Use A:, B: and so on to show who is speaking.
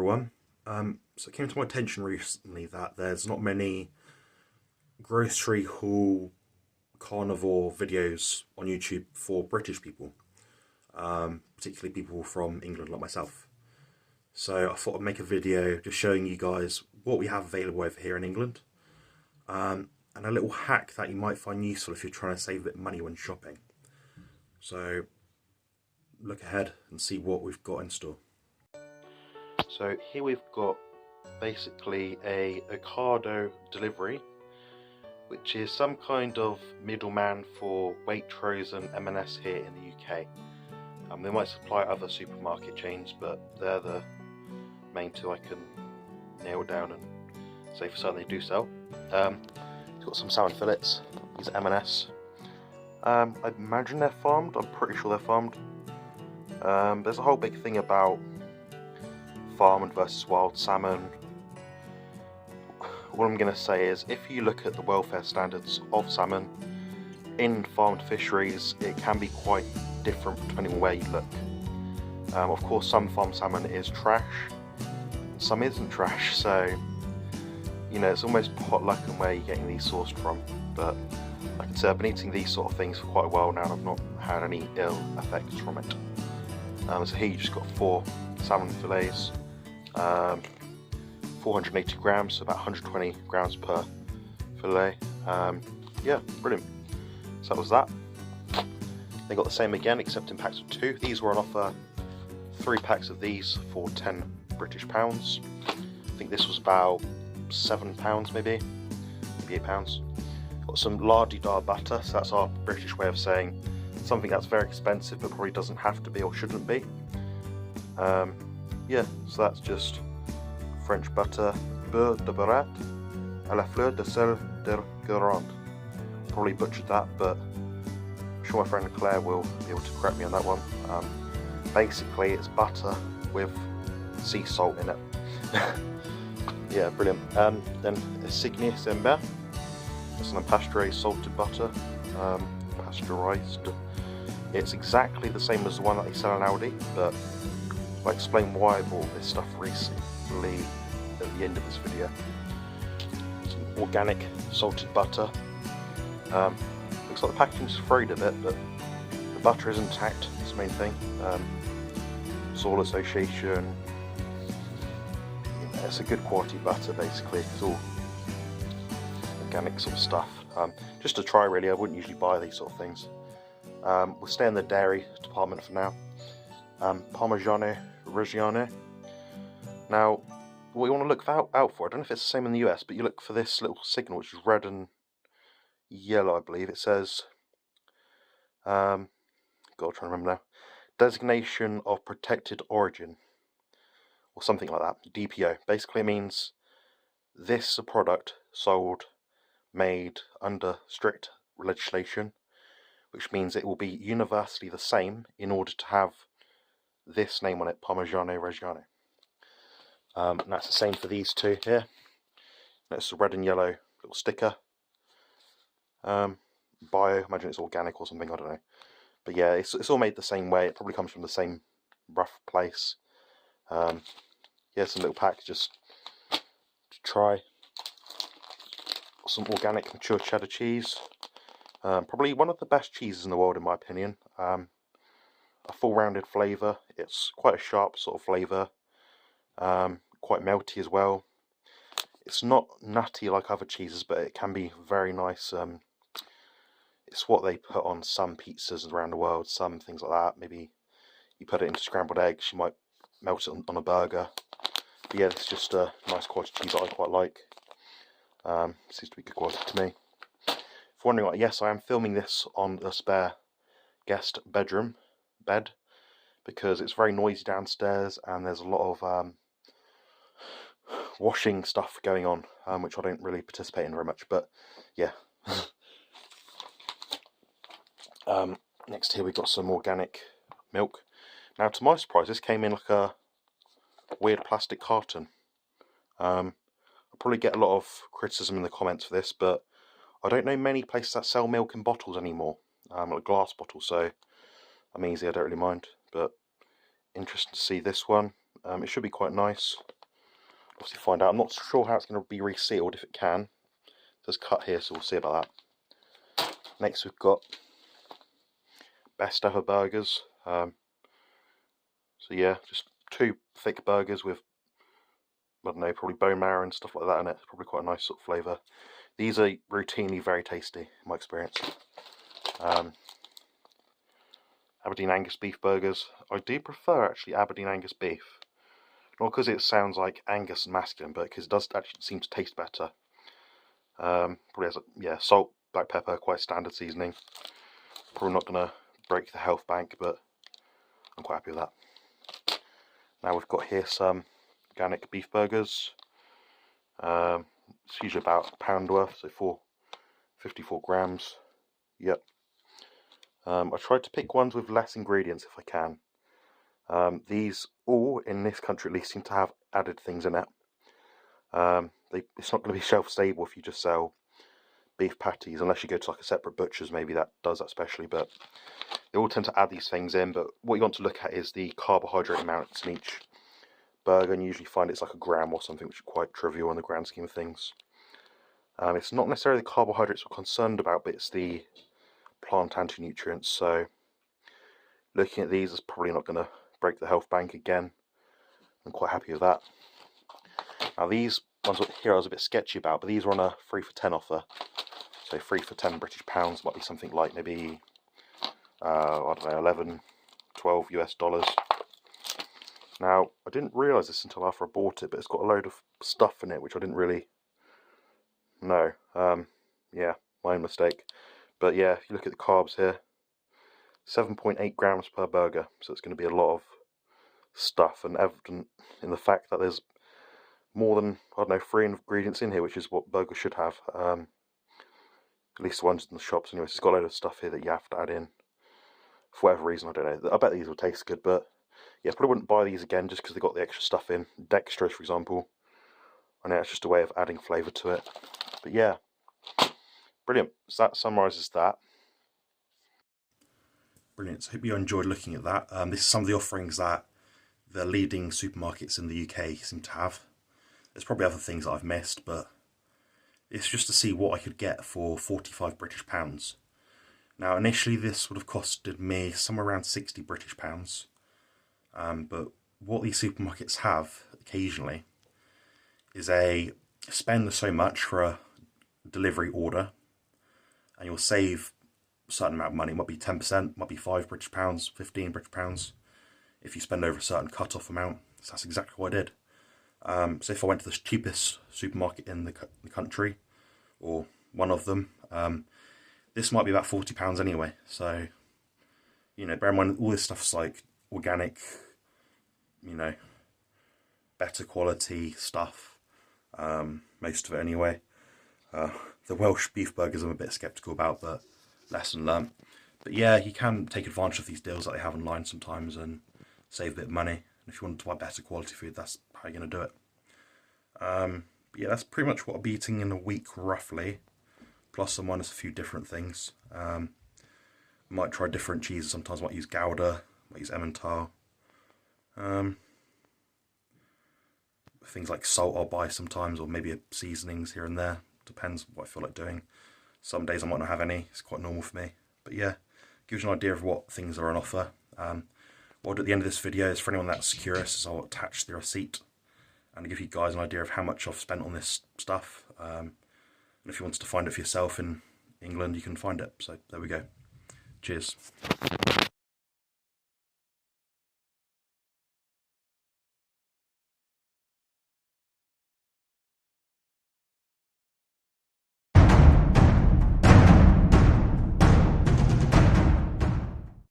A: everyone. So it came to my attention recently that there's not many grocery haul carnivore videos on YouTube for British people, particularly people from England like myself. So I thought I'd make a video just showing you guys what we have available over here in England, and a little hack that you might find useful if you're trying to save a bit of money when shopping. So look ahead and see what we've got in store. So here we've got basically a Ocado delivery, which is some kind of middleman for Waitrose and M&S here in the UK. They might supply other supermarket chains, but they're the main two I can nail down and say for certain they do sell. It's got some salmon fillets. These are M&S. I imagine they're farmed. I'm pretty sure they're farmed. There's a whole big thing about farmed versus wild salmon. What I'm going to say is, if you look at the welfare standards of salmon in farmed fisheries, it can be quite different depending on where you look. Of course, some farmed salmon is trash, some isn't trash, so you know, it's almost potluck in where you're getting these sourced from. But like I said, I've been eating these sort of things for quite a while now and I've not had any ill effects from it. So here you just got 4 salmon fillets, 480 grams, so about 120 grams per fillet. Yeah, brilliant. So that was that. They got the same again, except in packs of 2. These were on offer, 3 packs of these for £10 British. I think this was about £7 maybe £8. Got some la-di-da butter, so that's our British way of saying something that's very expensive but probably doesn't have to be or shouldn't be. Yeah, so that's just French butter, beurre de barat à la fleur de sel de Guérande. Probably butchered that, but I'm sure my friend Claire will be able to correct me on that one. Basically, it's butter with sea salt in it. Yeah, brilliant. Then Signy Sember. It's an unpasteurized salted butter, pasteurized. It's exactly the same as the one that they sell in Aldi, but I'll explain why I bought this stuff recently at the end of this video. Some organic salted butter. Looks like the packaging's frayed a bit, but the butter is intact. That's the main thing. Soil Association. Yeah, it's a good quality butter basically. It's all organic sort of stuff. Just to try really. I wouldn't usually buy these sort of things. We'll stay in the dairy department for now. Parmigiano Reggiano. Now, what you want to look out for, I don't know if it's the same in the US, but you look for this little signal, which is red and yellow, I believe. It says, God, I'm trying to remember now, designation of protected origin, or something like that, DPO. Basically it means this is a product sold, made under strict legislation, which means it will be universally the same in order to have this name on it, Parmigiano Reggiano. And that's the same for these two here. That's a red and yellow little sticker. Bio, I imagine it's organic or something, I don't know. But yeah, it's all made the same way. It probably comes from the same rough place. Yeah, some little packs just to try. Some organic mature cheddar cheese. Probably one of the best cheeses in the world in my opinion. A full rounded flavour. It's quite a sharp sort of flavour. Quite melty as well. It's not nutty like other cheeses, but it can be very nice. It's what they put on some pizzas around the world, some things like that. Maybe you put it into scrambled eggs, you might melt it on a burger. But yeah, it's just a nice quality cheese that I quite like. Seems to be good quality to me. If you're wondering, like, yes, I am filming this on a spare guest bed, because it's very noisy downstairs and there's a lot of washing stuff going on, which I don't really participate in very much, but yeah. Next here we've got some organic milk. Now, to my surprise, this came in like a weird plastic carton. I'll probably get a lot of criticism in the comments for this, but I don't know many places that sell milk in bottles anymore, like glass bottles, so I'm easy, I don't really mind. But interesting to see this one. It should be quite nice. obviously find out. I'm not sure how it's going to be resealed, if it can. There's cut here, so we'll see about that. Next we've got best ever burgers. So yeah, just 2 thick burgers with, I don't know, probably bone marrow and stuff like that in it. It's probably quite a nice sort of flavour. These are routinely very tasty, in my experience. Aberdeen Angus beef burgers. I do prefer, actually, Aberdeen Angus beef. Not because it sounds like Angus and masculine, but because it does actually seem to taste better. Probably has, salt, black pepper, quite standard seasoning. Probably not going to break the health bank, but I'm quite happy with that. Now we've got here some organic beef burgers. It's usually about a pound worth, so 54 grams. Yep. I tried to pick ones with less ingredients if I can. These all, in this country at least, seem to have added things in it. It's not going to be shelf stable if you just sell beef patties, unless you go to like a separate butcher's, maybe that does that specially, but they all tend to add these things in. But what you want to look at is the carbohydrate amounts in each burger, and you usually find it's like a gram or something, which is quite trivial in the grand scheme of things. It's not necessarily the carbohydrates we're concerned about, but it's the plant anti-nutrients. So looking at these is probably not going to break the health bank again. I'm quite happy with that. Now these ones here I was a bit sketchy about, but these were on a 3 for 10 offer. So 3 for 10 British pounds might be something like maybe, I don't know, 11, 12 US dollars. Now, I didn't realise this until after I bought it, but it's got a load of stuff in it which I didn't really know. Yeah, my own mistake. But yeah, if you look at the carbs here, 7.8 grams per burger, so it's going to be a lot of stuff, and evident in the fact that there's more than, I don't know, 3 ingredients in here, which is what burgers should have. At least the ones in the shops anyway. So it's got a load of stuff here that you have to add in. For whatever reason, I don't know. I bet these will taste good, but yeah, probably wouldn't buy these again just because they got the extra stuff in. Dextrose, for example. I know it's just a way of adding flavour to it. But yeah, brilliant. So that summarises that. Brilliant. So I hope you enjoyed looking at that. This is some of the offerings that the leading supermarkets in the UK seem to have. There's probably other things that I've missed, but it's just to see what I could get for 45 British pounds. Now, initially this would have costed me somewhere around 60 British pounds. But what these supermarkets have occasionally is a spend so much for a delivery order, and you'll save a certain amount of money. It might be 10%, might be 5 British pounds, 15 British pounds, if you spend over a certain cut-off amount. So that's exactly what I did. So if I went to the cheapest supermarket in the country, or one of them, this might be about £40 anyway. So, you know, bear in mind all this stuff's like organic, you know, better quality stuff, most of it anyway. The Welsh beef burgers I'm a bit sceptical about, but lesson learned. But yeah, you can take advantage of these deals that they have online sometimes and save a bit of money. And if you want to buy better quality food, that's how you're going to do it. But yeah, that's pretty much what I'll be eating in a week roughly, plus and minus a few different things. Might try different cheeses sometimes. Might use Gouda, might use Emmental. Things like salt I'll buy sometimes, or maybe seasonings here and there. Depends what I feel like doing. Some days I might not have any. It's quite normal for me. But yeah, gives you an idea of what things are on offer. What I'll do at the end of this video is, for anyone that's curious, is I'll attach the receipt and give you guys an idea of how much I've spent on this stuff. And if you wanted to find it for yourself in England, you can find it. So there we go. Cheers.